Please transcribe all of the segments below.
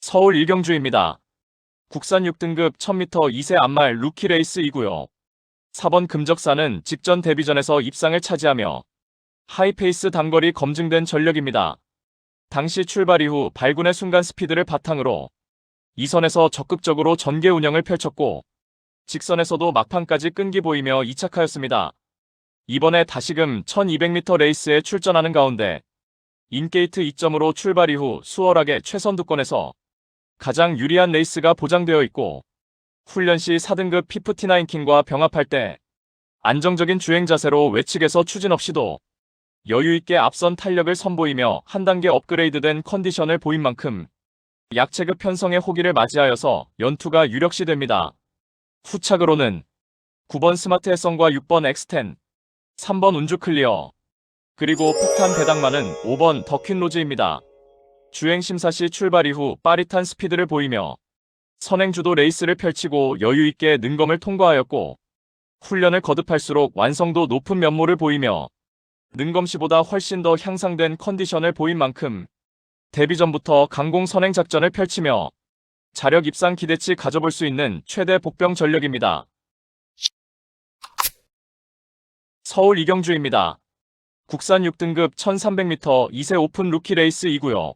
서울 일경주입니다. 국산 6등급 1000m 2세 암말 루키 레이스이고요. 4번 금적사는 직전 데뷔전에서 입상을 차지하며 하이페이스 단거리 검증된 전력입니다. 당시 출발 이후 발군의 순간 스피드를 바탕으로 2선에서 적극적으로 전개 운영을 펼쳤고 직선에서도 막판까지 끈기 보이며 2착하였습니다. 이번에 다시금 1200m 레이스에 출전하는 가운데 인게이트 2점으로 출발 이후 수월하게 최선두권에서 가장 유리한 레이스가 보장되어 있고 훈련 시 4등급 P59킹과 병합할 때 안정적인 주행 자세로 외측에서 추진 없이도 여유있게 앞선 탄력을 선보이며 한 단계 업그레이드된 컨디션을 보인 만큼 약체급 편성의 호기를 맞이하여서 연투가 유력시 됩니다. 후착으로는 9번 스마트 해성과 6번 X10, 3번 운주 클리어, 그리고 폭탄 배당만은 5번 더퀸 로즈입니다. 주행 심사 시 출발 이후 빠릿한 스피드를 보이며 선행주도 레이스를 펼치고 여유있게 능검을 통과하였고 훈련을 거듭할수록 완성도 높은 면모를 보이며 능검시보다 훨씬 더 향상된 컨디션을 보인 만큼 데뷔 전부터 강공 선행 작전을 펼치며 자력 입상 기대치 가져볼 수 있는 최대 복병 전력입니다. 서울 이경주입니다. 국산 6등급 1300m 2세 오픈 루키 레이스이고요.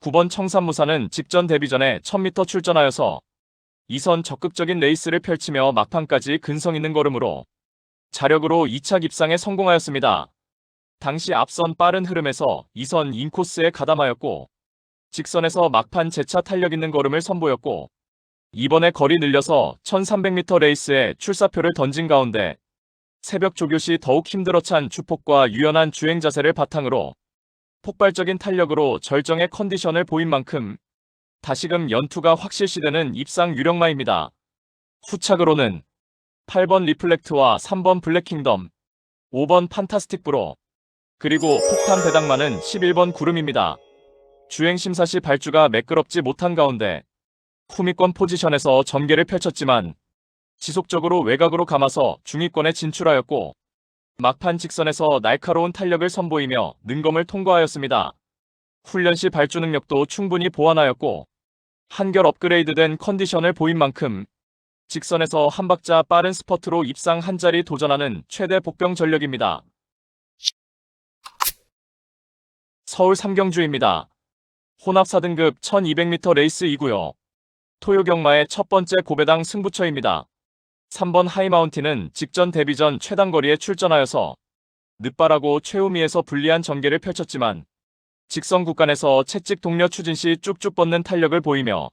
9번 청산무사는 직전 데뷔전에 1000m 출전하여서 2선 적극적인 레이스를 펼치며 막판까지 근성 있는 걸음으로 자력으로 2착 입상에 성공하였습니다. 당시 앞선 빠른 흐름에서 2선 인코스에 가담하였고 직선에서 막판 재차 탄력 있는 걸음을 선보였고 이번에 거리 늘려서 1300m 레이스에 출사표를 던진 가운데 새벽 조교 시 더욱 힘들어 찬 주폭과 유연한 주행 자세를 바탕으로 폭발적인 탄력으로 절정의 컨디션을 보인 만큼 다시금 연투가 확실시되는 입상 유력마입니다. 후착으로는 8번 리플렉트와 3번 블랙킹덤, 5번 판타스틱 브로, 그리고 폭탄 배당만은 11번 구름입니다. 주행 심사 시 발주가 매끄럽지 못한 가운데 후미권 포지션에서 전개를 펼쳤지만 지속적으로 외곽으로 감아서 중위권에 진출하였고 막판 직선에서 날카로운 탄력을 선보이며 능검을 통과하였습니다. 훈련 시 발주 능력도 충분히 보완하였고 한결 업그레이드된 컨디션을 보인 만큼 직선에서 한 박자 빠른 스퍼트로 입상 한 자리 도전하는 최대 복병 전력입니다. 서울 삼경주입니다. 혼합 4등급 1200m 레이스이고요. 토요경마의 첫 번째 고배당 승부처입니다. 3번 하이마운틴은 직전 데뷔전 최단거리에 출전하여서 늦바라고 최우미에서 불리한 전개를 펼쳤지만 직선 구간에서 채찍 동력 추진 시 쭉쭉 뻗는 탄력을 보이며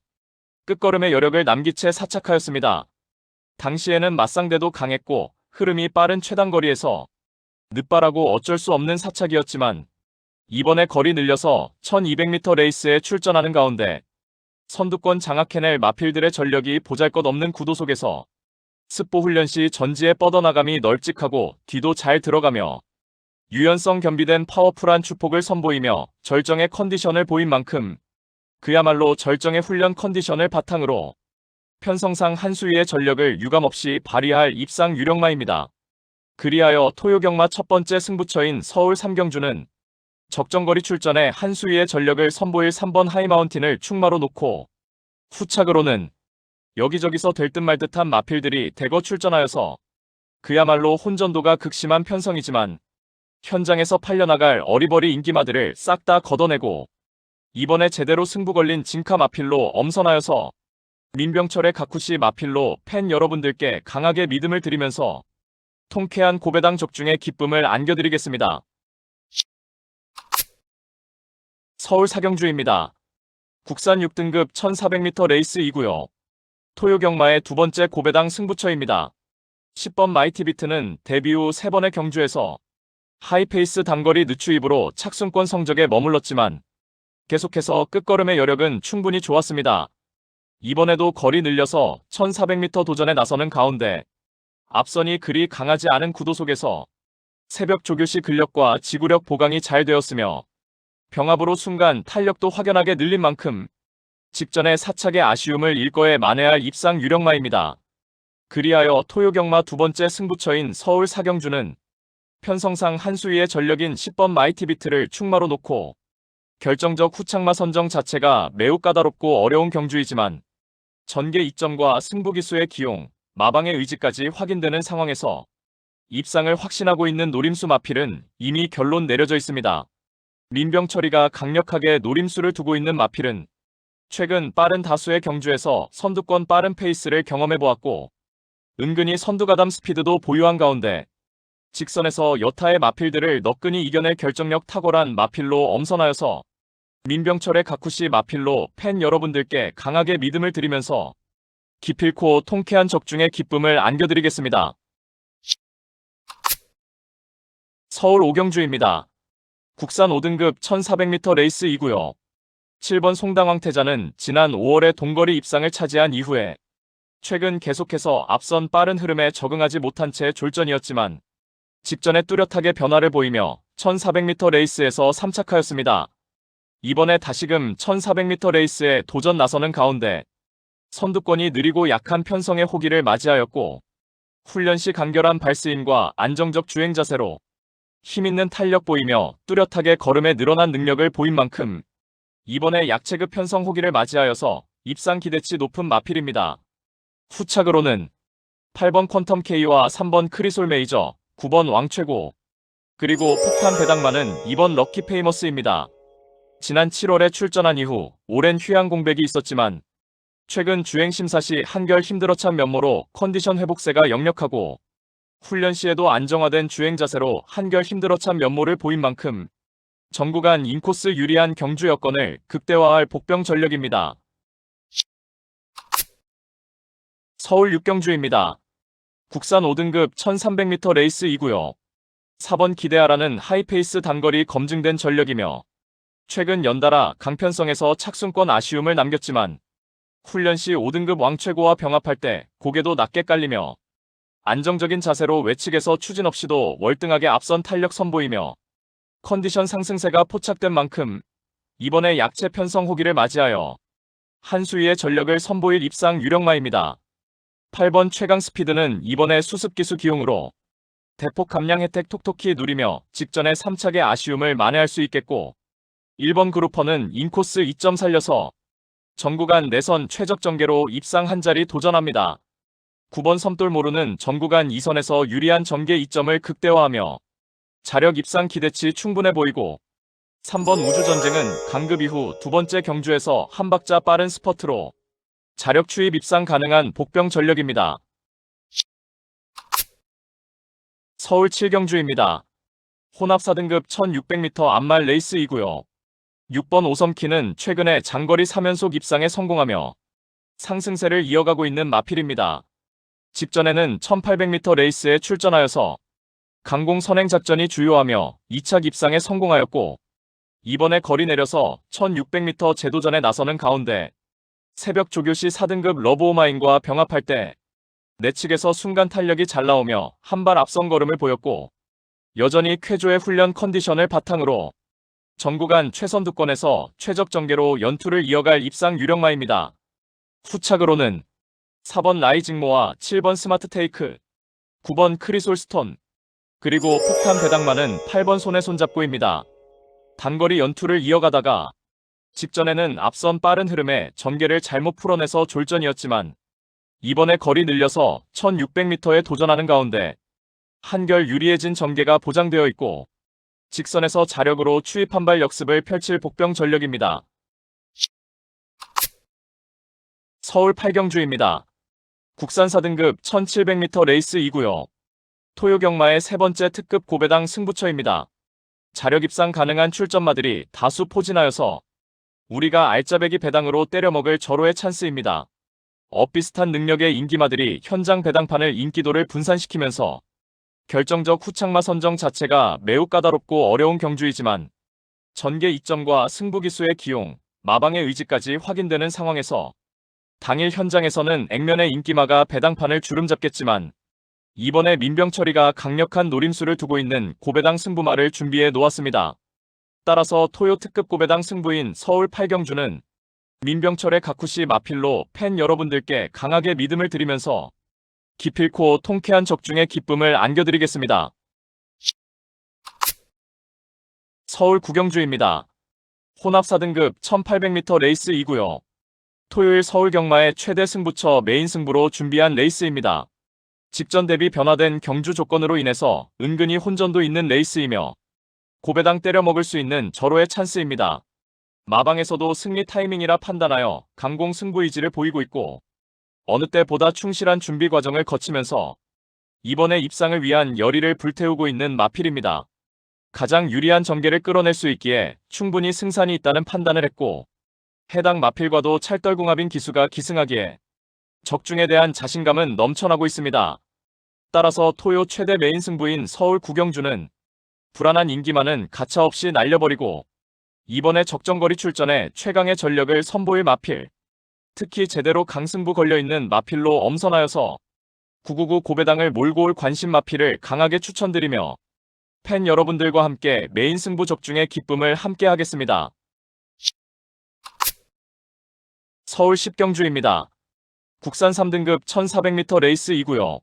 끝걸음의 여력을 남긴 채 사착하였습니다. 당시에는 맞상대도 강했고 흐름이 빠른 최단거리에서 늦바라고 어쩔 수 없는 사착이었지만 이번에 거리 늘려서 1200m 레이스에 출전하는 가운데 선두권 장악해낼 마필들의 전력이 보잘것없는 구도 속에서 습보 훈련 시 전지의 뻗어나감이 널찍하고 뒤도 잘 들어가며 유연성 겸비된 파워풀한 추폭을 선보이며 절정의 컨디션을 보인 만큼 그야말로 절정의 훈련 컨디션을 바탕으로 편성상 한 수위의 전력을 유감없이 발휘할 입상 유력마입니다. 그리하여 토요경마 첫 번째 승부처인 서울 삼경주는 적정거리 출전에 한 수위의 전력을 선보일 3번 하이마운틴을 충마로 놓고 후착으로는 여기저기서 될 듯 말 듯한 마필들이 대거 출전하여서 그야말로 혼전도가 극심한 편성이지만 현장에서 팔려나갈 어리버리 인기마들을 싹 다 걷어내고 이번에 제대로 승부 걸린 진카 마필로 엄선하여서 민병철의 가쿠시 마필로 팬 여러분들께 강하게 믿음을 드리면서 통쾌한 고배당 적중의 기쁨을 안겨드리겠습니다. 서울 사경주입니다. 국산 6등급 1400m 레이스이고요. 토요경마의 두 번째 고배당 승부처입니다. 10번 마이티비트는 데뷔 후 3번의 경주에서 하이페이스 단거리 늦추입으로 착순권 성적에 머물렀지만 계속해서 끝걸음의 여력은 충분히 좋았습니다. 이번에도 거리 늘려서 1400m 도전에 나서는 가운데 앞선이 그리 강하지 않은 구도 속에서 새벽 조교시 근력과 지구력 보강이 잘 되었으며 병합으로 순간 탄력도 확연하게 늘린 만큼 직전의 사착의 아쉬움을 일거에 만회할 입상 유력마입니다. 그리하여 토요경마 두 번째 승부처인 서울 사경주는 편성상 한 수위의 전력인 10번 마이티비트를 충마로 놓고 결정적 후착마 선정 자체가 매우 까다롭고 어려운 경주이지만 전개 이점과 승부기수의 기용, 마방의 의지까지 확인되는 상황에서 입상을 확신하고 있는 노림수 마필은 이미 결론 내려져 있습니다. 민병철이가 강력하게 노림수를 두고 있는 마필은 최근 빠른 다수의 경주에서 선두권 빠른 페이스를 경험해보았고 은근히 선두가담 스피드도 보유한 가운데 직선에서 여타의 마필들을 너끈히 이겨낼 결정력 탁월한 마필로 엄선하여서 민병철의 가쿠시 마필로 팬 여러분들께 강하게 믿음을 드리면서 기필코 통쾌한 적중의 기쁨을 안겨드리겠습니다. 서울 오경주입니다. 국산 5등급 1400m 레이스 2구요. 7번 송당황태자는 지난 5월에 동거리 입상을 차지한 이후에 최근 계속해서 앞선 빠른 흐름에 적응하지 못한 채 졸전이었지만 직전에 뚜렷하게 변화를 보이며 1400m 레이스에서 3착하였습니다. 이번에 다시금 1400m 레이스에 도전 나서는 가운데 선두권이 느리고 약한 편성의 호기를 맞이하였고 훈련 시 간결한 발스인과 안정적 주행 자세로 힘있는 탄력 보이며 뚜렷하게 걸음에 늘어난 능력을 보인 만큼 이번에 약체급 편성 호기를 맞이하여서 입상 기대치 높은 마필입니다. 후착으로는 8번 퀀텀 K와 3번 크리솔 메이저, 9번 왕최고, 그리고 폭탄 배당만은 2번 럭키 페이머스입니다. 지난 7월에 출전한 이후 오랜 휴양 공백이 있었지만 최근 주행 심사 시 한결 힘들어찬 면모로 컨디션 회복세가 역력하고 훈련 시에도 안정화된 주행 자세로 한결 힘들어찬 면모를 보인 만큼 전구간 인코스 유리한 경주 여건을 극대화할 복병 전력입니다. 서울 육경주입니다. 국산 5등급 1300m 레이스 2구요. 4번 기대하라는 하이페이스 단거리 검증된 전력이며 최근 연달아 강편성에서 착순권 아쉬움을 남겼지만 훈련 시 5등급 왕최고와 병합할 때 고개도 낮게 깔리며 안정적인 자세로 외측에서 추진 없이도 월등하게 앞선 탄력 선보이며 컨디션 상승세가 포착된 만큼 이번에 약체 편성 호기를 맞이하여 한 수위의 전력을 선보일 입상 유력마입니다. 8번 최강 스피드는 이번에 수습기수 기용으로 대폭 감량 혜택 톡톡히 누리며 직전의 3착의 아쉬움을 만회할 수 있겠고 1번 그루퍼는 인코스 2점 살려서 전구간 내선 최적 전개로 입상 한 자리 도전합니다. 9번 섬돌모루는 전구간 2선에서 유리한 전개 2점을 극대화하며 자력 입상 기대치 충분해 보이고 3번 우주전쟁은 강급 이후 두 번째 경주에서 한 박자 빠른 스퍼트로 자력 추입 입상 가능한 복병 전력입니다. 서울 7경주입니다. 혼합 4등급 1600m 암말 레이스 2구요. 6번 오섬키는 최근에 장거리 3연속 입상에 성공하며 상승세를 이어가고 있는 마필입니다. 직전에는 1800m 레이스에 출전하여서 강공 선행 작전이 주요하며 2착 입상에 성공하였고 이번에 거리 내려서 1600m 재도전에 나서는 가운데 새벽 조교 시 4등급 러브오마인과 병합할 때 내측에서 순간 탄력이 잘 나오며 한 발 앞선 걸음을 보였고 여전히 쾌조의 훈련 컨디션을 바탕으로 전구간 최선두권에서 최적 전개로 연투를 이어갈 입상 유력마입니다. 후착으로는 4번 라이징모와 7번 스마트 테이크, 9번 크리솔 스톤, 그리고 폭탄 배당만은 8번 손에 손잡고입니다. 단거리 연투를 이어가다가 직전에는 앞선 빠른 흐름에 전개를 잘못 풀어내서 졸전이었지만 이번에 거리 늘려서 1600m에 도전하는 가운데 한결 유리해진 전개가 보장되어 있고 직선에서 자력으로 추입 한 발 역습을 펼칠 복병 전력입니다. 서울 8경주입니다. 국산 4등급 1700m 레이스 2구요. 토요경마의 세 번째 특급 고배당 승부처입니다. 자력 입상 가능한 출전마들이 다수 포진하여서 우리가 알짜배기 배당으로 때려먹을 절호의 찬스입니다. 엇비슷한 능력의 인기마들이 현장 배당판을 인기도를 분산시키면서 결정적 후착마 선정 자체가 매우 까다롭고 어려운 경주이지만 전개 이점과 승부기수의 기용, 마방의 의지까지 확인되는 상황에서 당일 현장에서는 액면의 인기마가 배당판을 주름잡겠지만 이번에 민병철이가 강력한 노림수를 두고 있는 고배당 승부마를 준비해 놓았습니다. 따라서 토요 특급 고배당 승부인 서울 8경주는 민병철의 가쿠시 마필로 팬 여러분들께 강하게 믿음을 드리면서 기필코 통쾌한 적중의 기쁨을 안겨드리겠습니다. 서울 구경주입니다. 혼합 4등급 1800m 레이스 2구요. 토요일 서울 경마의 최대 승부처 메인 승부로 준비한 레이스입니다. 직전 대비 변화된 경주 조건으로 인해서 은근히 혼전도 있는 레이스이며 고배당 때려 먹을 수 있는 절호의 찬스입니다. 마방에서도 승리 타이밍이라 판단하여 강공 승부 의지를 보이고 있고 어느 때보다 충실한 준비 과정을 거치면서 이번에 입상을 위한 열의를 불태우고 있는 마필입니다. 가장 유리한 전개를 끌어낼 수 있기에 충분히 승산이 있다는 판단을 했고 해당 마필과도 찰떨궁합인 기수가 기승하기에 적중에 대한 자신감은 넘쳐나고 있습니다. 따라서 토요 최대 메인 승부인 서울 구경주는 불안한 인기만은 가차없이 날려버리고 이번에 적정거리 출전에 최강의 전력을 선보일 마필, 특히 제대로 강승부 걸려있는 마필로 엄선하여서 999 고배당을 몰고 올 관심 마필을 강하게 추천드리며 팬 여러분들과 함께 메인 승부 적중의 기쁨을 함께 하겠습니다. 서울 10경주입니다. 국산 3등급 1400m 레이스 2구요.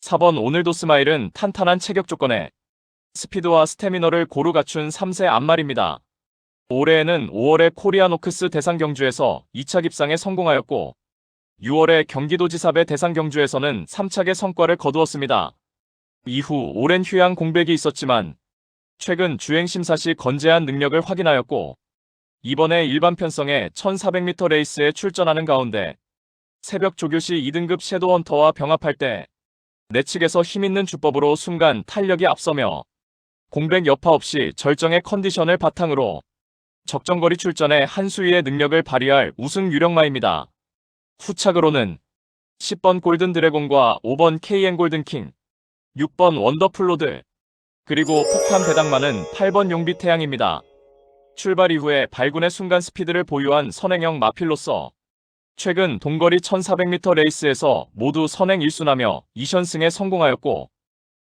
4번 오늘도 스마일은 탄탄한 체격 조건에 스피드와 스태미너를 고루 갖춘 3세 앞말입니다. 올해에는 5월에 코리아노크스 대상 경주에서 2차 입상에 성공하였고 6월에 경기도지사배 대상 경주에서는 3착의 성과를 거두었습니다. 이후 오랜 휴양 공백이 있었지만 최근 주행심사 시 건재한 능력을 확인하였고 이번에 일반 편성의 1400m 레이스에 출전하는 가운데 새벽 조교 시 2등급 섀도우헌터와 병합할 때 내측에서 힘있는 주법으로 순간 탄력이 앞서며 공백 여파 없이 절정의 컨디션을 바탕으로 적정거리 출전에 한 수위의 능력을 발휘할 우승 유력마입니다. 후착으로는 10번 골든 드래곤과 5번 KN 골든킹, 6번 원더풀로드, 그리고 폭탄 배당마는 8번 용비 태양입니다. 출발 이후에 발군의 순간 스피드를 보유한 선행형 마필로서 최근 동거리 1400m 레이스에서 모두 선행 1순하며 2선승에 성공하였고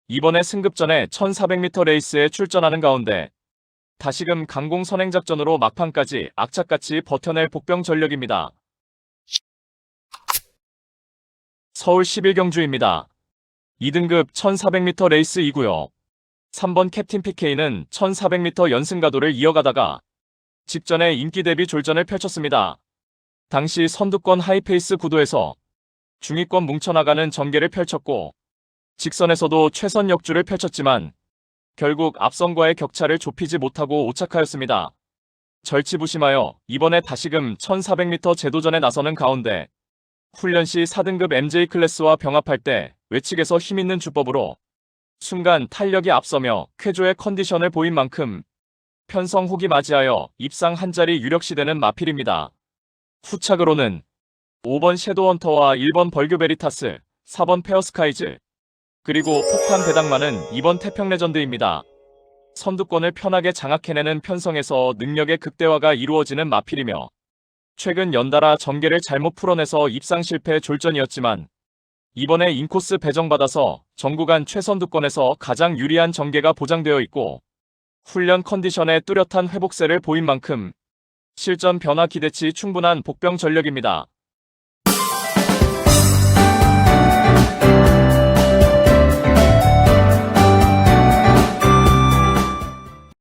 이번에 승급전에 1400m 레이스에 출전하는 가운데 다시금 강공 선행 작전으로 막판까지 악착같이 버텨낼 복병 전력입니다. 서울 11경주입니다. 2등급 1400m 레이스 2구요. 3번 캡틴 PK는 1400m 연승가도를 이어가다가 직전에 인기 대비 졸전을 펼쳤습니다. 당시 선두권 하이페이스 구도에서 중위권 뭉쳐나가는 전개를 펼쳤고 직선에서도 최선 역주를 펼쳤지만 결국 앞선과의 격차를 좁히지 못하고 오착하였습니다. 절치부심하여 이번에 다시금 1400m 재도전에 나서는 가운데 훈련 시 4등급 MJ 클래스와 병합할 때 외측에서 힘있는 주법으로 순간 탄력이 앞서며 쾌조의 컨디션을 보인 만큼 편성 후기 맞이하여 입상 한자리 유력시되는 마필입니다. 후착으로는 5번 섀도우헌터와 1번 벌교 베리타스, 4번 페어스카이즈, 그리고 폭탄 배당마는 2번 태평 레전드입니다. 선두권을 편하게 장악해내는 편성에서 능력의 극대화가 이루어지는 마필이며 최근 연달아 전개를 잘못 풀어내서 입상 실패 졸전이었지만 이번에 인코스 배정받아서 전구간 최선두권에서 가장 유리한 전개가 보장되어 있고 훈련 컨디션에 뚜렷한 회복세를 보인 만큼 실전 변화 기대치 충분한 복병 전력입니다.